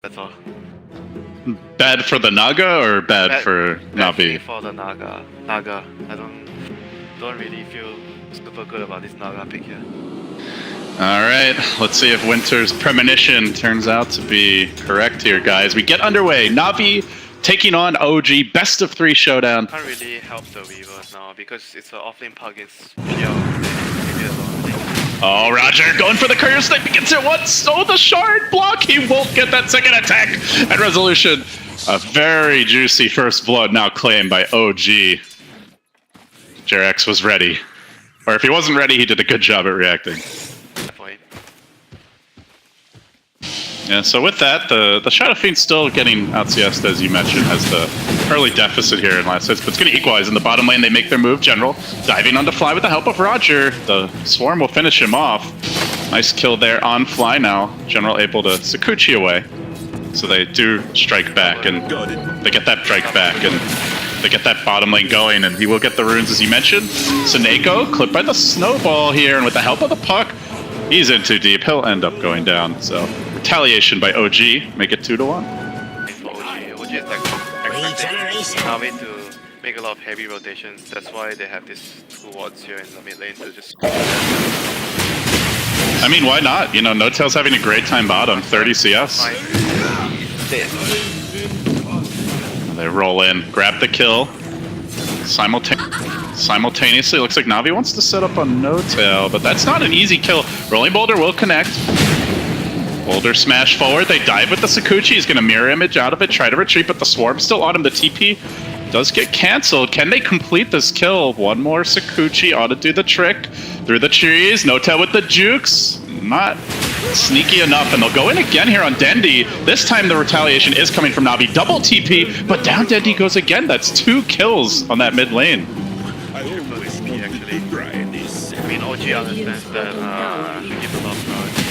That's all. Bad for the Naga or bad for Navi? For the Naga. I don't really feel super good about this Naga pick here. Alright, let's see if Winter's premonition turns out to be correct here, guys. We get underway. Navi taking on OG, best of 3 showdown. Can't really help the Weaver now because it's an offlane pug against PL. Oh, RodjER going for the courier snipe. He gets it once. Oh, the shard block. He won't get that second attack. And resolution. A very juicy first blood now claimed by OG. JerAx was ready. Or if he wasn't ready, he did a good job at reacting. Yeah, so with that, the Shadow Fiend's still getting out CS'd, as you mentioned, has the early deficit here in last hits, but it's going to equalize in the bottom lane. They make their move. General diving on to Fly with the help of RodjER. The Swarm will finish him off. Nice kill there on Fly now. General able to Sakuchi away. So they do strike back, and they get that strike back, and they get that bottom lane going, and he will get the runes, as you mentioned. SoNNeikO clipped by the snowball here, and with the help of the puck, he's in too deep. He'll end up going down, so... Retaliation by OG, make it 2-1. For OG is like expecting Navi to make a lot of heavy rotations. That's why they have these 2 wards here in the mid lane to just. I mean, why not? You know, No-Tail's having a great time bottom, 30 CS. They roll in, grab the kill. Simultaneously, looks like Navi wants to set up on No-Tail, but that's not an easy kill. Rolling Boulder will connect. Boulder smash forward, they dive with the Sakuchi, he's going to mirror image out of it, try to retreat, but the Swarm still on him. The TP does get cancelled. Can they complete this kill? One more Sakuchi ought to do the trick. Through the trees, No-Tail with the jukes. Not sneaky enough, and they'll go in again here on Dendi. This time the retaliation is coming from Navi. Double TP, but down Dendi goes again. That's 2 kills on that mid lane. Actually. I mean, OG understands that he gives a lot of priority.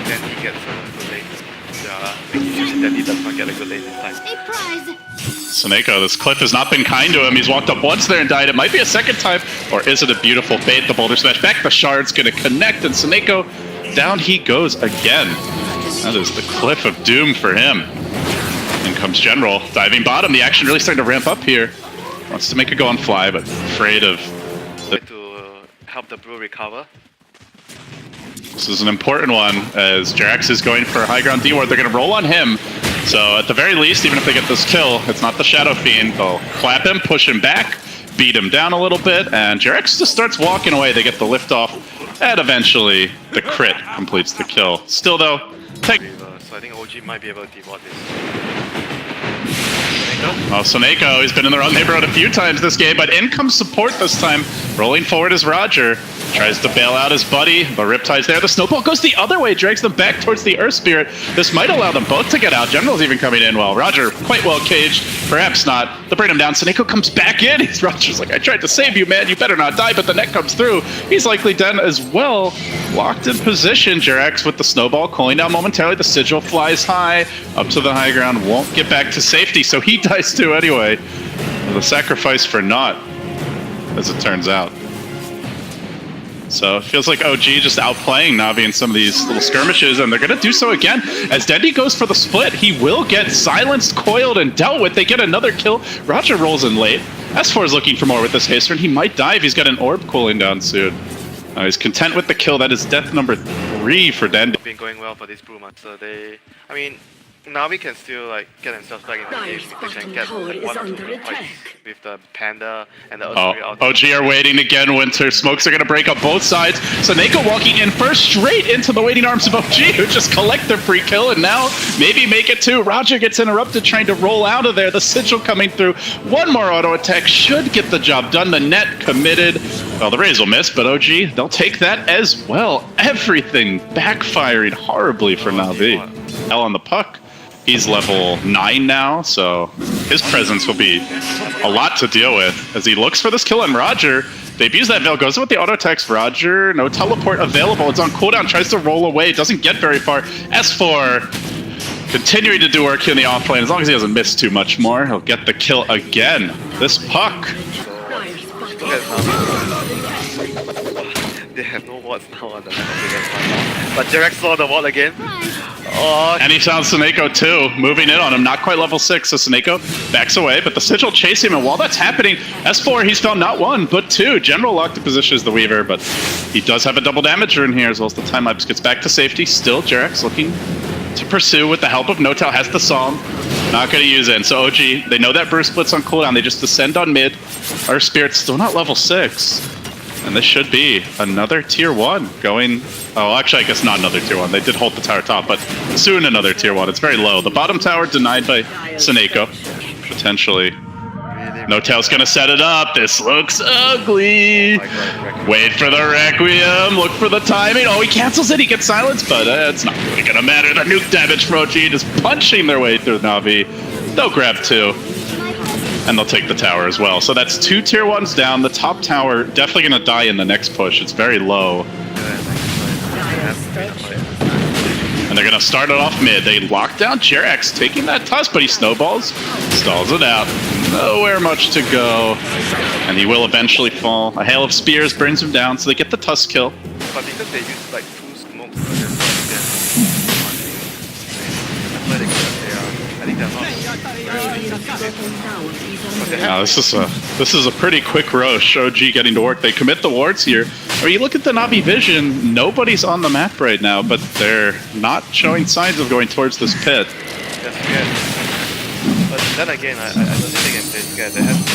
Then he gets a good lane. Then he does not get a good lane this time. SoNNeikO, this cliff has not been kind to him. He's walked up once there and died. It might be a second time, or is it a beautiful bait? The Boulder smash back, the shard's gonna connect, and SoNNeikO, down he goes again. That is the cliff of doom for him. In comes General, diving bottom. The action really starting to ramp up here. Wants to make a go on Fly, but afraid of... To help the Brew recover. This is an important one, as JerAx is going for a high ground D ward. They're going to roll on him. So at the very least, even if they get this kill, it's not the Shadow Fiend. They'll clap him, push him back, beat him down a little bit, and JerAx just starts walking away. They get the lift off, and eventually the crit completes the kill. Still though, So I think OG might be able to deward this. Well, SoNNeikO, he's been in the wrong neighborhood a few times this game, but in comes support this time. Rolling forward is RodjER. Tries to bail out his buddy, but Riptide's there. The snowball goes the other way, drags them back towards the Earth Spirit. This might allow them both to get out. General's even coming in well. RodjER quite well caged, perhaps not. They'll bring him down. SoNNeikO comes back in. RodjER's like, I tried to save you, man. You better not die, but the net comes through. He's likely dead as well. Locked in position. JerAx with the snowball, cooling down momentarily. The Sigil flies high, up to the high ground, won't get back to safety, so he dies too anyway. The sacrifice for naught, as it turns out. So it feels like OG just outplaying Navi in some of these little skirmishes, and they're going to do so again. As Dendi goes for the split, he will get silenced, coiled, and dealt with. They get another kill. RodjER rolls in late. S4 is looking for more with this haste, and he might dive. He's got an orb cooling down soon. He's content with the kill. That is death number 3 for Dendi. Been going well for this Bruma, so I mean, Navi can still like get themselves back in the game if they can get like 1 or 2 fights with the Panda and the other OG are waiting again. Winter smokes are going to break up both sides. SoNNeikO walking in first, straight into the waiting arms of OG, who just collect their free kill and now maybe make it 2. RodjER gets interrupted trying to roll out of there. The Sigil coming through. One more auto attack should get the job done. The net committed. Well, the Rays will miss, but OG, they'll take that as well. Everything backfiring horribly for Navi. L on the puck. He's level 9 now, so his presence will be a lot to deal with as he looks for this kill on RodjER. Debuts that Veil, goes with the auto attacks. RodjER, no teleport available. It's on cooldown, tries to roll away, doesn't get very far. S4 continuing to do work here in the off lane. As long as he doesn't miss too much more, he'll get the kill again. This puck. They have no wards now on the but JerAx saw the ward again. Oh, And he found SoNNeikO too, moving in on him. Not quite level 6, so SoNNeikO backs away, but the Sigil chase him, and while that's happening, S4, he's found not one, but two. General locked to position as the Weaver, but he does have a double damager in here, as well as the time lapse gets back to safety. Still, JerAx looking to pursue with the help of Notal, has the Psalm. Not going to use it, and so OG, they know that burst split's on cooldown, they just descend on mid. Our Spirit's still not level 6. And this should be another tier 1 going... Oh, actually, I guess not another tier 1. They did hold the tower top, but soon another tier 1. It's very low. The bottom tower denied by SoNNeikO. Potentially. Notel's gonna set it up. This looks ugly. Wait for the Requiem. Look for the timing. Oh, he cancels it. He gets silenced, but it's not really gonna matter. The nuke damage for OG just punching their way through Navi. They'll grab 2. And they'll take the tower as well. So that's 2 tier 1s down. The top tower definitely going to die in the next push. It's very low. And they're going to start it off mid. They lock down JerAx, taking that tusk, but he snowballs, stalls it out. Nowhere much to go. And he will eventually fall. A hail of spears brings him down, so they get the tusk kill. but because they use like 2 smokes, I think they're not. This is a pretty quick rush. OG getting to work. They commit the wards here. I mean, you look at the Navi vision. Nobody's on the map right now, but they're not showing signs of going towards this pit. They're scared. But then again, I don't think they can play scared. They have to.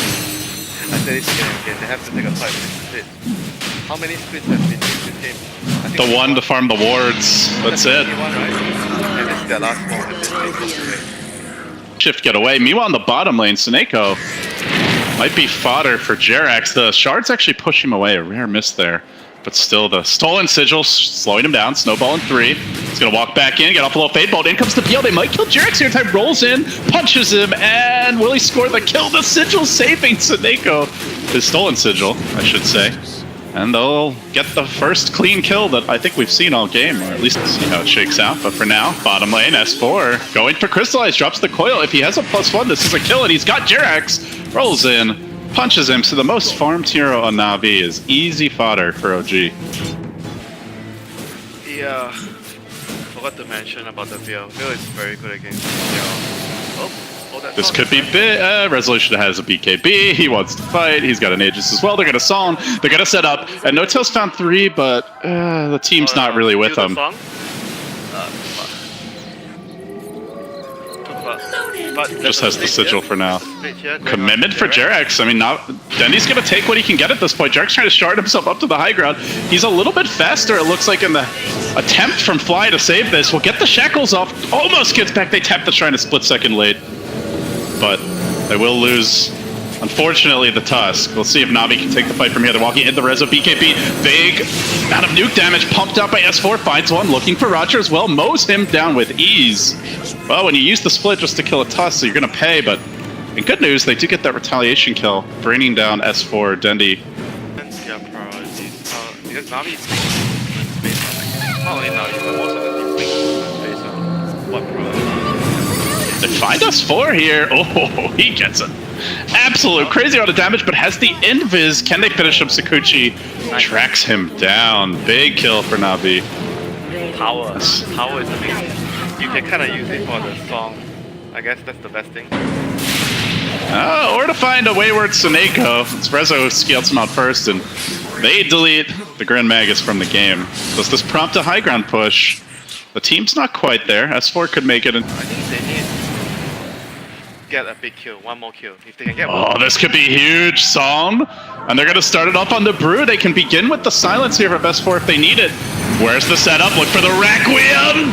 I said it again. They have to take a fight with this split. How many splits have been in this game? I think The one to farm the wards. That's it. One, right? And this is their last one with this game. Shift get away. Meanwhile, in the bottom lane, SoNNeikO might be fodder for JerAx. The shards actually push him away. A rare miss there. But still, the stolen sigil slowing him down. Snowball in 3. He's going to walk back in, get off a little fade bolt. In comes the BO. They might kill JerAx here. Time rolls in, punches him, and will he score the kill? The sigil saving SoNNeikO. His stolen sigil, I should say. And they'll get the first clean kill that I think we've seen all game, or at least see how it shakes out. But for now, bottom lane, S4 going for Crystallize, drops the coil. If he has a +1, this is a kill, and he's got JerAx. Rolls in, punches him, so the most farmed hero on Navi is easy fodder for OG. Yeah, forgot to mention about the Veil. Veil is very good against Veil. This could be Resolution has a BKB, he wants to fight, he's got an Aegis as well, they're gonna Psalm, they're gonna set up, and Notel's found 3, but the team's not really with him. Just has the sigil for now. Commitment for JerAx. I mean, now Dendi's gonna take what he can get at this point. JerAx trying to shard himself up to the high ground. He's a little bit faster, it looks like, in the attempt from Fly to save this. We'll get the shackles off. Almost gets back. They tap the shrine a split second late. But they will lose, unfortunately, the tusk. We'll see if Navi can take the fight from here. They're walking in the Rezo BKB. Big amount of nuke damage pumped out by S4. Finds one, looking for RodjER as well. Mows him down with ease. Well, when you use the split just to kill a tusk, so you're going to pay. But in good news, they do get that retaliation kill, bringing down S4 Dendi. Yeah, priorities. Because Navi is based on, not only Navi, but most of the teams based on what priority. They find S4 here. Oh, he gets an absolute crazy amount of damage, but has the invis. Can they finish him? Sakuchi tracks him down. Big kill for Navi. Power is amazing. You can kind of use it for the song. I guess that's the best thing. Or to find a wayward SoNNeikO. It's Rezo scales him out first, and they delete the Grand Magus from the game. Does this prompt a high ground push? The team's not quite there. S4 could make it. I think they need get a big kill, one more kill. If they can get one. Oh, this could be huge. Psalm. And they're going to start it off on the Brew. They can begin with the silence here for S4 if they need it. Where's the setup? Look for the Requiem.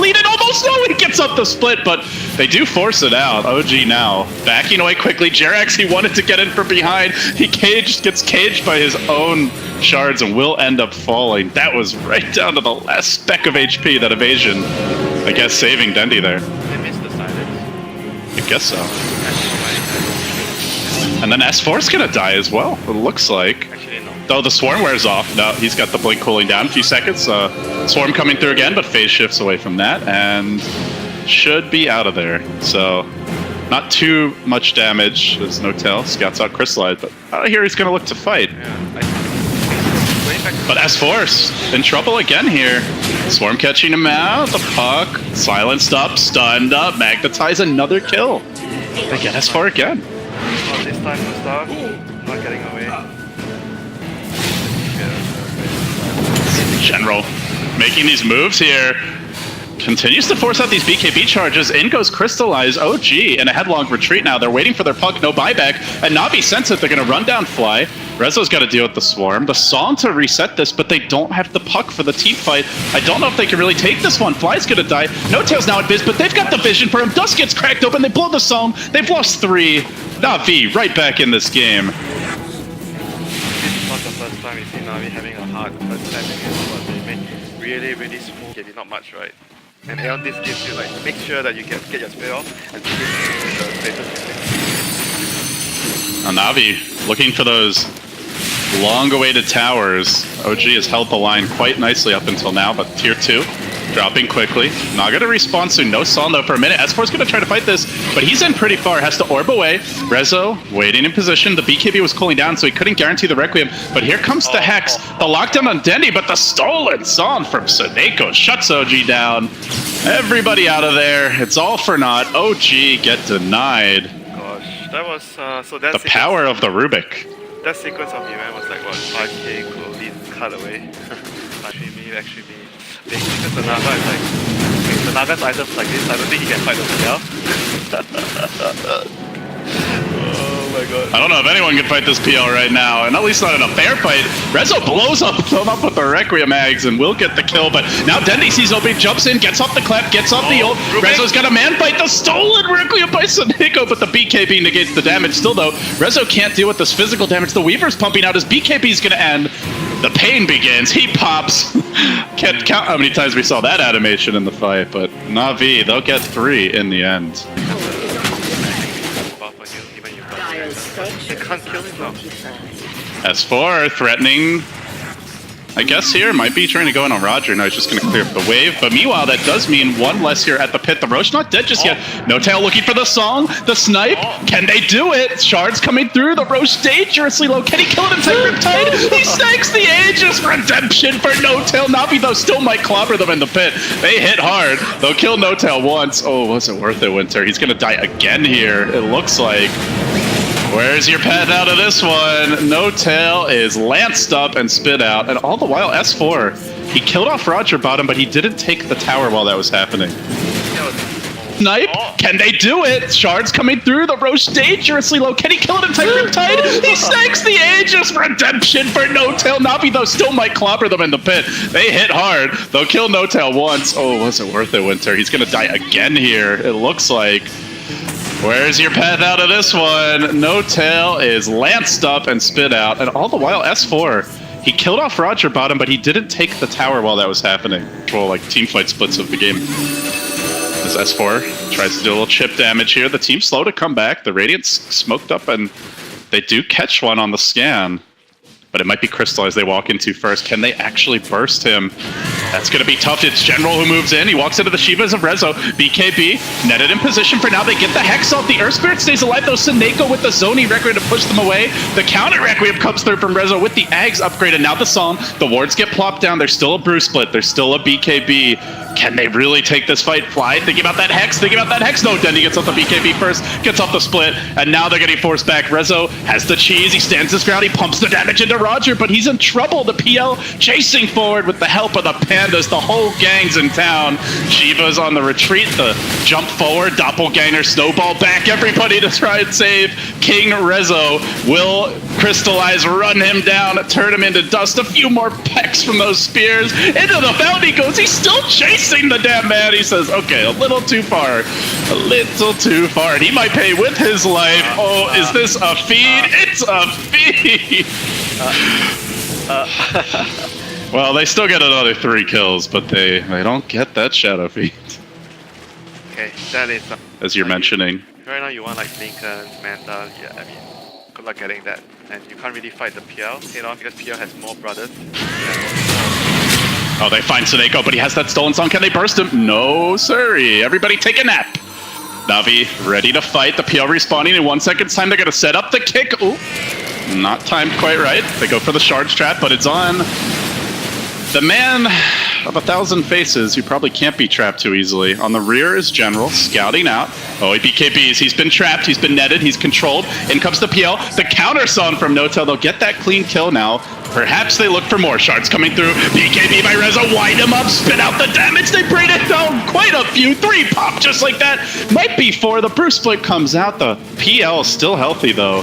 Lead it almost. No, he gets up the split, but they do force it out. OG now backing away quickly. JerAx, he wanted to get in from behind. He gets caged by his own shards and will end up falling. That was right down to the last speck of HP, that evasion. I guess saving Dendi there. They missed the silence. I guess so. And then S4's gonna die as well, it looks like. Actually, no. Though the Swarm wears off. No, he's got the blink cooling down a few seconds. Swarm coming through again, but phase shifts away from that and should be out of there. So not too much damage. There's no tell. Scouts out Crystallize, but out of here he's gonna look to fight. Yeah, going back to But S-Force in trouble again here. Swarm catching him out, the puck, silenced up, stunned up, magnetize, another kill. They get S4 again. Not this time, Gustav. Not getting away. General making these moves here. Continues to force out these BKB charges. In goes Crystallize. OG in a headlong retreat now. They're waiting for their puck, no buyback. And Navi sense it. They're going to run down Fly. Rezo's got to deal with the Swarm. The Song to reset this, but they don't have the puck for the team fight. I don't know if they can really take this one. Fly's going to die. No Tail's now at Biz, but they've got the vision for him. Dust gets cracked open. They blow the Song. They've lost 3. Navi right back in this game. This is not the first time we see Navi having a hard first time against what they made really smooth. Okay, not much, right? And Aeon this gives you like make sure that you get your split off and the status. Now Navi looking for those long-awaited towers. OG has held the line quite nicely up until now, but tier 2 dropping quickly. Not going to respawn soon. No Sol though for a minute. S4's going to try to fight this, but he's in pretty far. Has to orb away. Rezo waiting in position. The BKB was cooling down, so he couldn't guarantee the Requiem. But here comes the Hex. The lockdown on Dendi, but the stolen Son from SoNNeikO shuts OG down. Everybody out of there. It's all for naught. OG get denied. Gosh, that was so that the power of the Rubik. That sequence of event was like what 5k lead cut away. actually me. Because the Naga is like the Naga's items like this, I don't think he can fight himself. Oh my god. I don't know if anyone can fight this PL right now, and at least not in a fair fight. Rezo blows up with the Requiem Mags and will get the kill, but now Dendi sees OB, jumps in, gets off the clap, gets off the ult. Rezo's got a man fight, the stolen Requiem by SoNNeikO, but the BKB negates the damage. Still though, Rezo can't deal with this physical damage. The Weaver's pumping out, his BKB's gonna end. The pain begins, he pops. Can't count how many times we saw that animation in the fight, but Navi, they'll get 3 in the end. You can't kill him now. S4 threatening, I guess here, might be trying to go in on RodjER. No, he's just going to clear up the wave. But meanwhile, that does mean 1 less here at the pit. The Roche not dead just yet. No Tail looking for the Song. The snipe. Can they do it? Shards coming through. The Roche dangerously low. Can he kill it inside Riptide? He snakes the Aegis. Redemption for No Tail. Navi, though, still might clobber them in the pit. They hit hard. They'll kill No Tail once. Oh, was it worth it, Winter? He's going to die again here, it looks like. Where's your path out of this one? No Tail is lanced up and spit out, and all the while S4, he killed off RodjER bottom, but he didn't take the tower while that was happening. Snipe? Can they do it? Shards coming through, the Roche dangerously low. Can he kill it inside Riptide? He snakes the Aegis. Redemption for No Tail. Navi, though, still might clobber them in the pit. They hit hard. They'll kill No Tail once. Oh, was it worth it, Winter? He's gonna die again here, it looks like. Where's your path out of this one? No Tail is lanced up and spit out, and all the while S4, he killed off RodjER bottom, but he didn't take the tower while that was happening. Well, like team fight splits of the game. As S4 tries to do a little chip damage here, the team's slow to come back. The Radiant's smoked up, and they do catch one on the scan. But it might be Crystallize they walk into first. Can they actually burst him? That's going to be tough. It's General who moves in. He walks into the Shivas of Rezo. BKB netted in position for now. They get the Hex off. The Earth Spirit stays alive, though. SoNNeikO with the Zoni Requiem to push them away. The counter Requiem comes through from Rezo with the Ags upgraded. Now the Psalm. The wards get plopped down. There's still a Brew Split. There's still a BKB. Can they really take this fight? Fly, thinking about that Hex, thinking about that Hex. No, Dendi gets off the BKB first, gets off the split, and now they're getting forced back. Rezo has the cheese, he stands his ground, he pumps the damage into RodjER, but he's in trouble. The PL chasing forward with the help of the Pandas. The whole gang's in town. Shiva's on the retreat, the jump forward, Doppelganger, snowball back, everybody to try and save King Rezo. Will Crystallize run him down, turn him into dust? A few more pecks from those spears. Into the fountain he goes, he's still chasing the damn man. He says, okay, a little too far. A little too far. And he might pay with his life. Oh, is this a feed? It's a feed! Well, they still get another 3 kills, but they don't get that shadow feed. Okay, that is... as you're mentioning. Right now you want like Lincoln, Manta, yeah, I mean, good luck getting that. And you can't really fight the PL, you know, because PL has more brothers. Oh, they find SoNNeikO, but he has that stolen song. Can they burst him? No, sorry. Everybody take a nap. Navi ready to fight. The PL respawning in 1 second's time. They're going to set up the kick. Ooh, not timed quite right. They go for the Shards trap, but it's on. The man of 1,000 faces who probably can't be trapped too easily. On the rear is General, scouting out. Oh, he BKBs. He's been trapped. He's been netted. He's controlled. In comes the PL. The counter son from Notel. They'll get that clean kill now. Perhaps they look for more shards coming through. BKB by Rezo. Wind him up. Spit out the damage. They bring it down. Quite a few. 3 pop just like that. Might be 4. The Bruce split comes out. The PL is still healthy, though.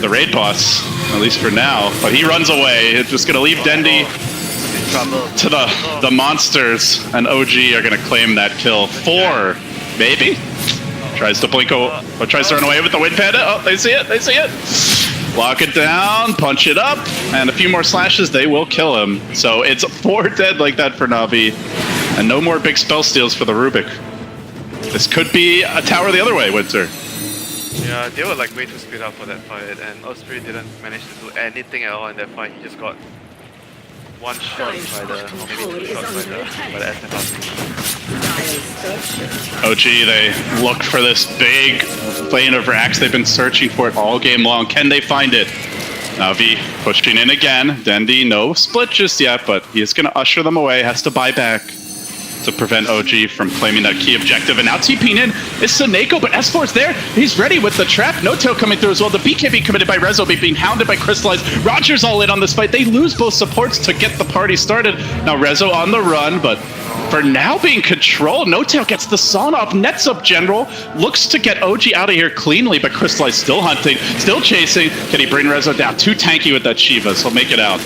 The raid boss, at least for now. But he runs away. It's just going to leave Dendi to the monsters, and OG are gonna claim that kill. 4, maybe? Tries to blink, tries to run away with the Wind Panda. Oh, they see it, they see it. Lock it down, punch it up, and a few more slashes, they will kill him. So it's 4 dead like that for Navi, and no more big spell steals for the Rubik. This could be a tower the other way, Winter. Yeah, they were like way too split up for that fight, and Osprey didn't manage to do anything at all in that fight. He just got one shot by the, or maybe 2 shots by the SF. OG, they looked for this big plane of racks. They've been searching for it all game long. Can they find it? Navi pushing in again. Dendi, no split just yet, but he is going to usher them away. Has to buy back to prevent OG from claiming that key objective. And now TPing in is SoNNeikO, but S4's there. He's ready with the trap. No tail coming through as well. The BKB committed by Rezo, being hounded by Crystallize. RodjER's all in on this fight. They lose both supports to get the party started. Now Rezo on the run, but for now being controlled. No tail gets the Son off, nets up General, looks to get OG out of here cleanly, but Crystallize still hunting, still chasing. Can he bring Rezo down? Too tanky with that Shiva, so he'll make it out.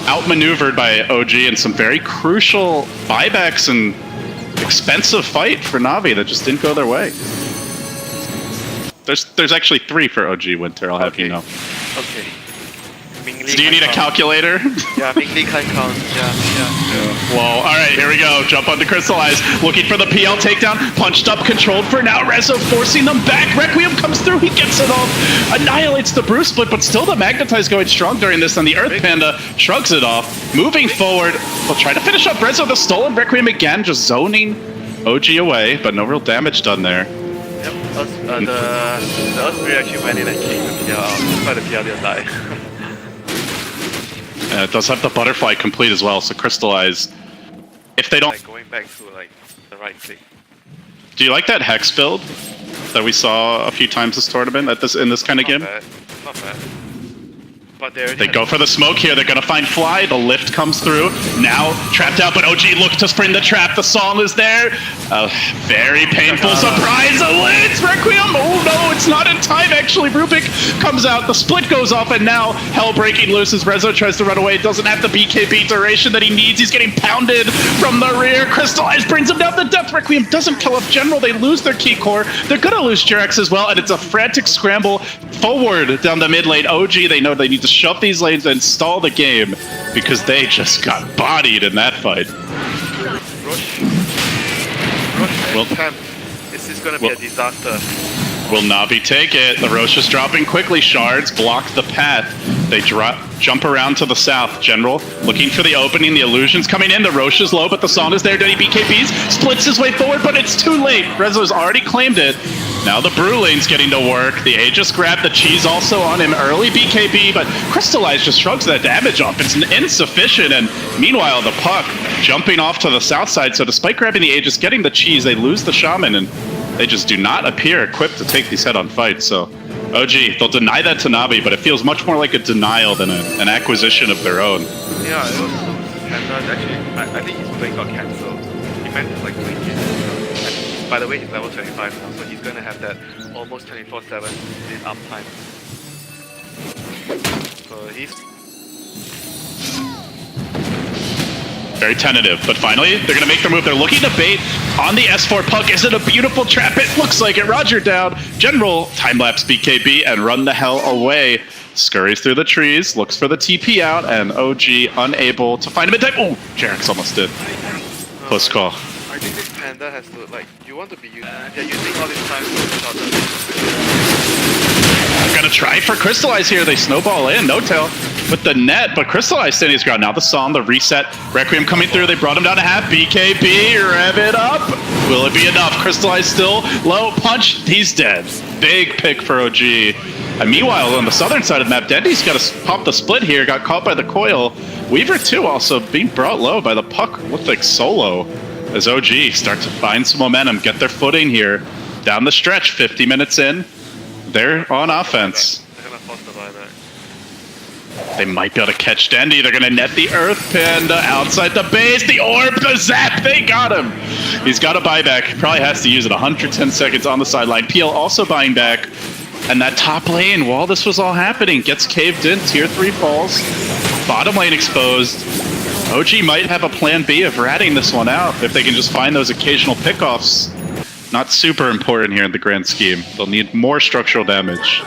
Outmaneuvered by OG and some very crucial buybacks and expensive fight for Navi that just didn't go their way. There's actually 3 for OG Winter, I'll have you know. Okay. So do you need a calculator? Yeah, Mingli can count. Yeah. Whoa, alright, here we go. Jump onto Crystallize. Looking for the PL takedown. Punched up, controlled for now. Rezo forcing them back. Requiem comes through. He gets it off. Annihilates the Bruce split, but still the Magnetize going strong during this, and the Earth Panda shrugs it off. Moving forward. We'll try to finish up Rezo. The stolen Requiem again, just zoning OG away, but no real damage done there. Yep, the Osprey actually went in and kicked the PL out. That's why the PL didn't die. It does have the butterfly complete as well, so Crystallize. If they don't... Like going back to like the right click. Do you like that Hex build that we saw a few times this tournament in this kind of game? Bad. Not bad. But they go for the smoke here. They're going to find Fly. The lift comes through. Now trapped out, but OG looks to spring the trap. The song is there. A very painful surprise. Elites Requiem. Oh no, it's not in time actually. Rubik comes out. The split goes off, and now hell breaking loose as Rezo tries to run away. Doesn't have the BKB duration that he needs. He's getting pounded from the rear. Crystallize brings him down to death. Requiem doesn't kill off General. They lose their key core. They're going to lose JerAx as well, and it's a frantic scramble forward down the mid lane. OG, they know they need to shove these lanes and stall the game because they just got bodied in that fight. This is going to be a disaster. Will Navi take it? The Rosh is dropping quickly. Shards block the path. They jump around to the south. General looking for the opening. The illusion's coming in. The Rosh is low, but the Son is there. Dendi BKBs splits his way forward, but it's too late. Rezo's already claimed it. Now the Brew lane's getting to work. The Aegis grabbed the cheese also on him. Early BKB, but Crystallize just shrugs that damage off. It's insufficient, and meanwhile the puck jumping off to the south side. So despite grabbing the Aegis, getting the cheese, they lose the Shaman, and they just do not appear equipped to take these head-on fights. So OG, they'll deny that to Navi, but it feels much more like a denial than an acquisition of their own. Yeah, it was actually, I think his play got cancelled. He meant to like play it. By the way, he's level 25 now, so he's gonna have that almost 24/7 in uptime. So he's very tentative, but finally they're gonna make their move. They're looking to bait on the S4 puck. Is it a beautiful trap? It looks like it. RodjER down. General time-lapse BKB and run the hell away. Scurries through the trees, looks for the TP out, and OG unable to find him in time. Oh, JerAx almost did. Close call. I think this Panda has to, like, you want to be using, they're using all this time to shot them. I'm gonna try for Crystallize here. They snowball in, no tail with the net, but Crystallize standing his ground. Now the Song, the reset, Requiem coming through. They brought him down to half. BKB, rev it up. Will it be enough? Crystallize still low punch. He's dead. Big pick for OG. And meanwhile, on the southern side of the map, Dendi's got to pop the split here, got caught by the coil. Weaver too also being brought low by the puck, looked like solo. As OG start to find some momentum, get their footing here. Down the stretch, 50 minutes in, they're on offense. They're gonna force the buyback. They might be able to catch Dendi. They're going to net the Earth Panda outside the base. The orb, the zap, they got him. He's got a buyback. Probably has to use it. 110 seconds on the sideline. PL also buying back. And that top lane, while this was all happening, gets caved in. Tier 3 falls. Bottom lane exposed. OG might have a plan B of ratting this one out if they can just find those occasional pickoffs. Not super important here in the grand scheme. They'll need more structural damage.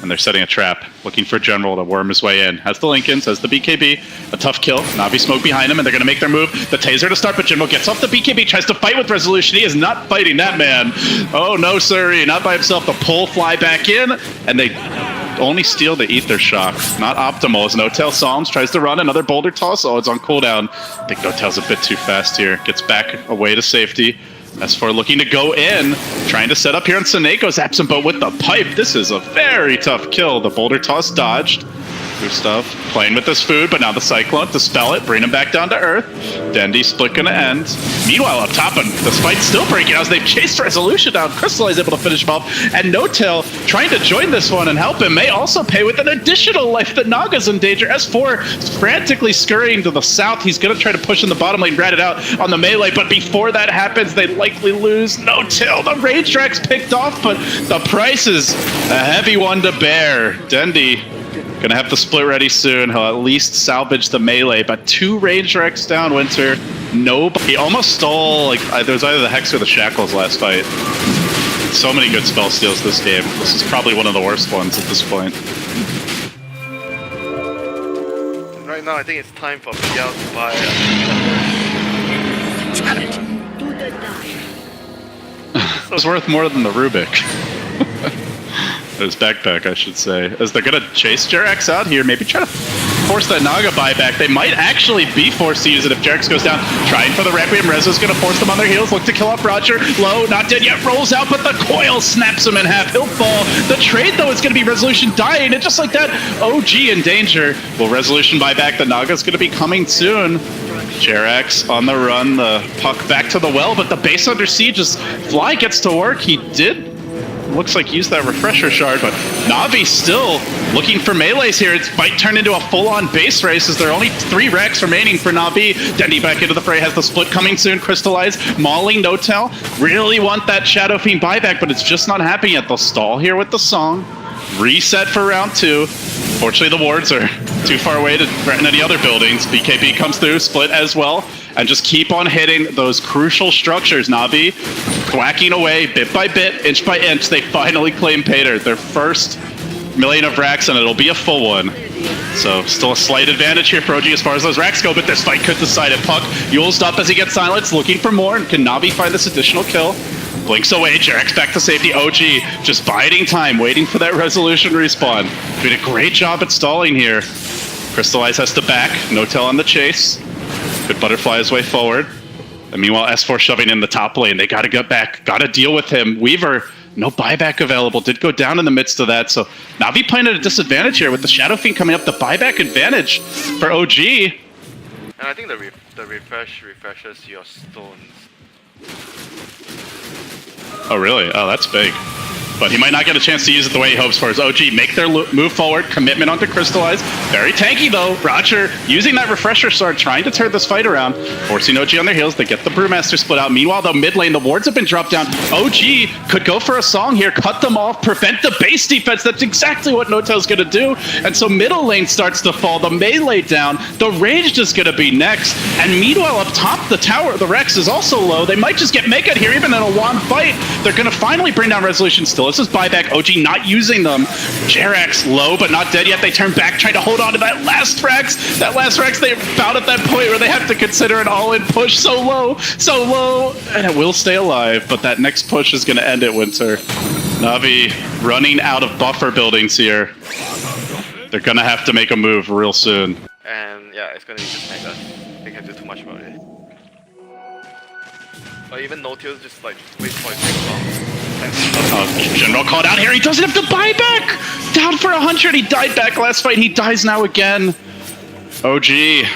And they're setting a trap, looking for General to worm his way in. Has the Lincolns, has the BKB, a tough kill. Navi smoke behind him, and they're going to make their move. The taser to start, but General gets off the BKB, tries to fight with Resolution. He is not fighting that man. Oh, no, sir, not by himself. The pull fly back in, and they only steal the Ether Shock. Not optimal, as No-Tail Psalms tries to run another boulder toss. Oh, it's on cooldown. I think No-Tail's a bit too fast here. Gets back away to safety. S4 looking to go in, trying to set up here on SoNNeikO, zaps him, but with the pipe, this is a very tough kill. The boulder toss dodged. Gustav playing with this food, but now the Cyclone, dispel it, bring him back down to Earth. Dendi split gonna end. Meanwhile, up top, and the fight's still breaking as they've chased Resolution down. Crystallize able to finish him off, and No-Tail trying to join this one and help him may also pay with an additional life. The Naga's in danger. S4 frantically scurrying to the south. He's gonna try to push in the bottom lane, rat it out on the melee, but before that happens, they likely lose. No-Tail, the RodjER picked off, but the price is a heavy one to bear. Dendi gonna have the split ready soon. He'll at least salvage the melee, but 2 RodjER down, Winter. Nobody. He almost stole, like, there was either the Hex or the Shackles last fight. So many good spell steals this game. This is probably one of the worst ones at this point. Right now, I think it's time for PL to buy. It was worth more than the Rubik. His backpack, I should say. As they're gonna chase JerAx out here, maybe try to force that Naga buyback. They might actually be forced to use it if JerAx goes down. Trying for the Requiem. Rezo's gonna force them on their heels. Look to kill off RodjER. Low, not dead yet. Rolls out, but the coil snaps him in half. He'll fall. The trade, though, is gonna be Resolution dying. And just like that, OG in danger. Will Resolution buy back? The Naga's gonna be coming soon. JerAx on the run. The puck back to the well, but the base under siege as Fly gets to work. He did. Looks like use that refresher shard, but Navi still looking for melees here. It might turn into a full-on base race as there are only 3 racks remaining for Navi. Dendi back into the fray, has the split coming soon. Crystallize, mauling No-Tail. Really want that Shadow Fiend buyback, but it's just not happening yet. They'll stall here with the song. Reset for round 2. Fortunately, the wards are too far away to threaten any other buildings. BKB comes through, split as well, and just keep on hitting those crucial structures. Navi whacking away bit by bit, inch by inch. They finally claim Pater, their first million of racks, and it'll be a full one. So still a slight advantage here for OG as far as those racks go, but this fight could decide it. Puck Yule's up as he gets silenced, looking for more, and can Navi find this additional kill? Blinks away, JerAx back to safety. OG just biding time, waiting for that Resolution respawn. Doing a great job at stalling here. Crystallize has to back, No-Tail on the chase. Good butterfly his way forward. And meanwhile, S4 shoving in the top lane. They gotta get back, gotta deal with him. Weaver, no buyback available, did go down in the midst of that. So Navi playing at a disadvantage here with the Shadow Fiend coming up, the buyback advantage for OG. And I think the refreshes your stones. Oh, really? Oh, that's big. But he might not get a chance to use it the way he hopes for his OG. Make their move forward, commitment onto Crystallize. Very tanky, though. RodjER using that refresher sword, trying to turn this fight around. Forcing OG on their heels. They get the Brewmaster split out. Meanwhile, though, mid lane, the wards have been dropped down. OG could go for a song here, cut them off, prevent the base defense. That's exactly what No-Tail's going to do. And so middle lane starts to fall. The melee down. The ranged is going to be next. And meanwhile, up top, the tower, the Rex is also low. They might just get Mega here, even in a one fight. They're going to finally bring down Resolution still. This is buyback. OG not using them. JerAx low, but not dead yet. They turn back, trying to hold on to that last Rex. That last Rex, they're about at that point where they have to consider an all-in push. So low, and it will stay alive, but that next push is going to end it, Winter. Navi running out of buffer buildings here. They're going to have to make a move real soon. And yeah, it's gonna be just Mega. They can't do too much about it. Or even No-Tail just like wait for it to take long. General called out here. He doesn't have the buyback. Down for 100. He died back last fight. He dies now again. OG,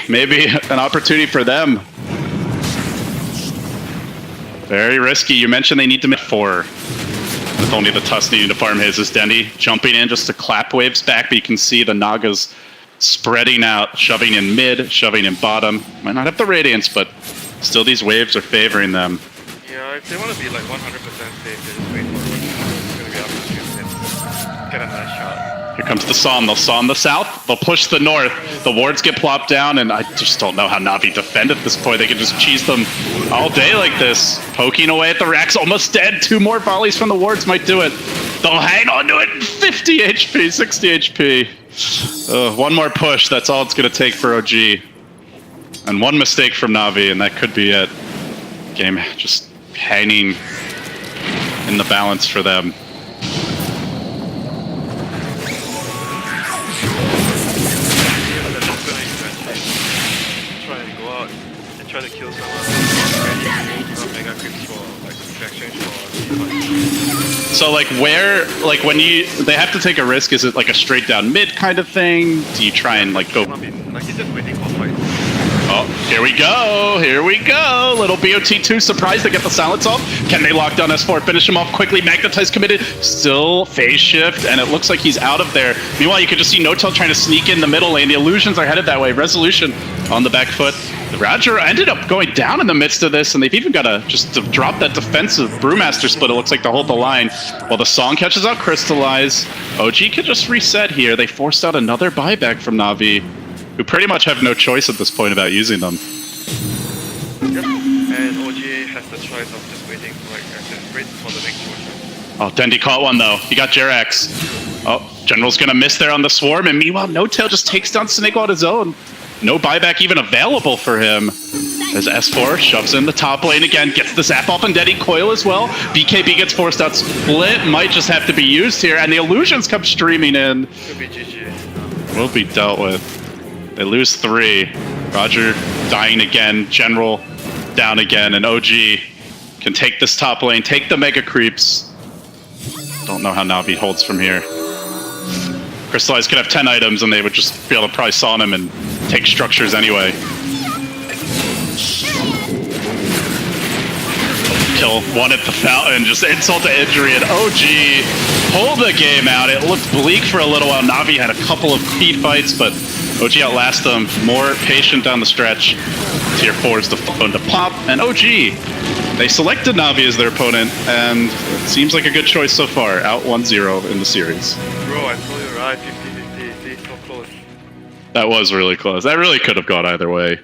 maybe an opportunity for them. Very risky. You mentioned they need to make 4. With only the Tusk needing to farm his. Is Dendi jumping in just to clap waves back, but you can see the Nagas spreading out, shoving in mid, shoving in bottom. Might not have the Radiance, but still these waves are favoring them. Yeah, if they want to be like 100% safe, they just wait for it. It's going to be up to shoot and get a nice shot. Here comes the Psalm. They'll Psalm the south. They'll push the north. The wards get plopped down, and I just don't know how Navi defend at this point. They can just cheese them all day like this. Poking away at the racks, almost dead. 2 more volleys from the wards might do it. They'll hang on to it. 50 HP, 60 HP. 1 more push. That's all it's going to take for OG. And 1 mistake from Navi, and that could be it. Game just hanging in the balance for them. Try to kill someone. Mega creeps for like exchange for. So like where, like when they have to take a risk, is it like a straight down mid kind of thing? Do you try and like go? Like he's just waiting for fight. Oh, here we go, here we go. Little BO3 surprised to get the silence off. Can they lock down S4, finish him off quickly? Magnetize committed, still phase shift, and it looks like he's out of there. Meanwhile, you could just see Notel trying to sneak in the middle lane. The illusions are headed that way. Resolution on the back foot. The RodjER ended up going down in the midst of this, and they've even got to just drop that defensive Brewmaster split, it looks like, to hold the line. While the song catches out Crystallize, OG can just reset here. They forced out another buyback from Navi, who pretty much have no choice at this point about using them. Yep, and OG has the choice of just waiting for wait for the next motion. Oh, Dendi caught one though. He got JerAx. Oh, General's gonna miss there on the swarm, and meanwhile, NoTail just takes down SoNNeikO on his own. No buyback even available for him. As S4 shoves in the top lane again, gets the zap off, and Dendi coil as well. BKB gets forced out. Split might just have to be used here, and the illusions come streaming in. Could be GG. Will be dealt with. They lose 3. RodjER dying again. General down again, and OG can take this top lane, take the mega creeps. Don't know how Navi holds from here. Crystallize could have 10 items, and they would just be able to probably saw him and take structures anyway. Kill 1 at the fountain, just insult to injury, and OG pulled the game out. It looked bleak for a little while. Navi had a couple of key fights, but OG outlasts them. More patient down the stretch. Tier 4 is the phone to pop, and OG, they selected Navi as their opponent, and it seems like a good choice so far. Out 1-0 in the series. Bro, I told you right, 50-50, see, so close. That was really close. That really could have gone either way.